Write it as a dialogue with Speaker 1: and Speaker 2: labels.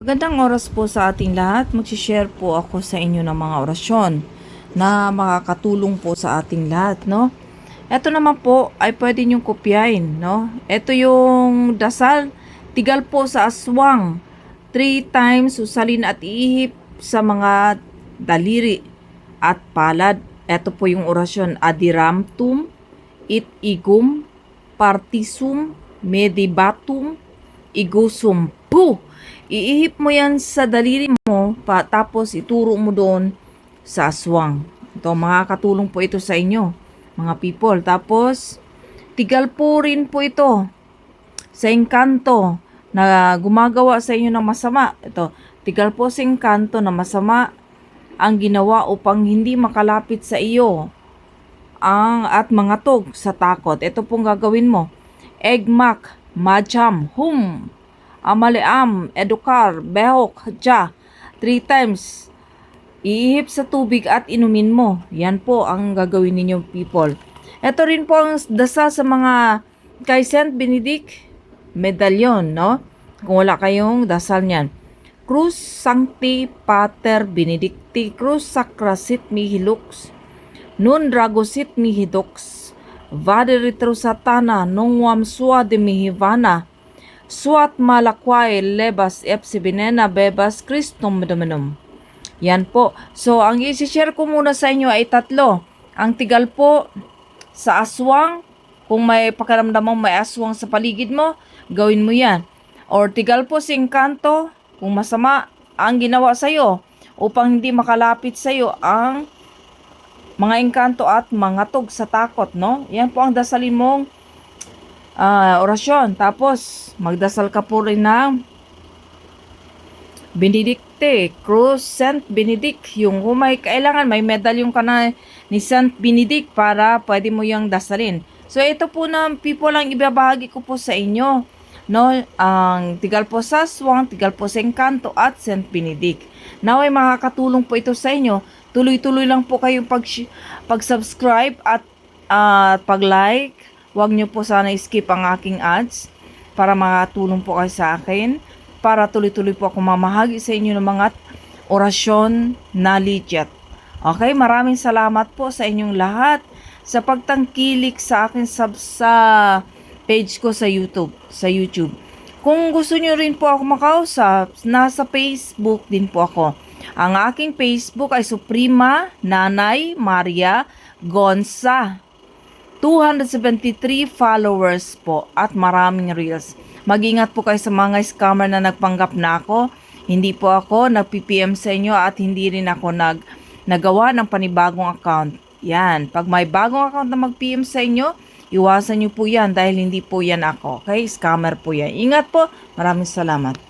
Speaker 1: Magandang oras po sa ating lahat. Mag-share po ako sa inyo ng mga orasyon na makakatulong po sa ating lahat, no? Ito naman po ay pwede niyong kopyahin, no? Ito yung dasal, tigal po sa aswang. 3 times usalin at ihip sa mga daliri at palad. Ito po yung orasyon, adiramtum, it igum, partisum, medibatum, igusum, pu! Iihip mo yan sa daliri mo, tapos ituro mo doon sa aswang. Ito, makakatulong po ito sa inyo, mga people. Tapos, tigal po rin po ito sa engkanto na gumagawa sa inyo ng masama. Ito, tigal po sa engkanto na masama ang ginawa upang hindi makalapit sa iyo at mangatog sa takot. Ito pong gagawin mo. Egmak, majam, hum, amaleam, edukar, behok, ja. 3 times. Iihip sa tubig at inumin mo. Yan po ang gagawin ninyo, people. Ito rin po ang dasal sa mga kay Saint Benedict medallion, no? Kung wala kayong dasal niyan. Cruz Sancti Pater Benedicti, Cruz Sacra Sit Mihi Lux, Nun Dragosit Mihi Dux, Vade Retro Satana, Nungwam Sua de Mihivana, Suat malakway lebas epsibinena bebas Christum dominum. Yan po. So, ang i-share ko muna sa inyo ay 3. Ang tigal po sa aswang. Kung may pakiramdam mo may aswang sa paligid mo, gawin mo yan. Or tigal po sa engkanto. Kung masama ang ginawa sa iyo upang hindi makalapit sa iyo ang mga engkanto at mga tug sa takot, no? Yan po ang dasalin mong orasyon. Tapos, magdasal ka po rin ng Benedicte, Cruz, Saint Benedict. Yung kung may kailangan, may medalyon ka na ni Saint Benedict para pwede mo yung dasalin. So, ito po na people ang ibabahagi ko po sa inyo. No, ang tigal po sa aswang, tigal po sa engkanto at Saint Benedict. Now ay makakatulong po ito sa inyo. Tuloy-tuloy lang po kayong pag-subscribe at pag-like. Huwag nyo po sana skip ang aking ads para makatulong po kayo sa akin. Para tuloy-tuloy po ako mamahagi sa inyo ng mga orasyon na legit. Okay, maraming salamat po sa inyong lahat sa pagtangkilik sa akin sa page ko sa YouTube. Kung gusto nyo rin po ako makausap, nasa Facebook din po ako. Ang aking Facebook ay Suprema Nanay Maria Gonza. 273 followers po at maraming reels. Mag-ingat po kayo sa mga scammer na nagpanggap na ako. Hindi po ako nag-PPM sa inyo at hindi rin ako nagawa ng panibagong account. Yan. Pag may bagong account na mag-PM sa inyo, iwasan nyo po yan dahil hindi po yan ako. Okay? Scammer po yan. Ingat po. Maraming salamat.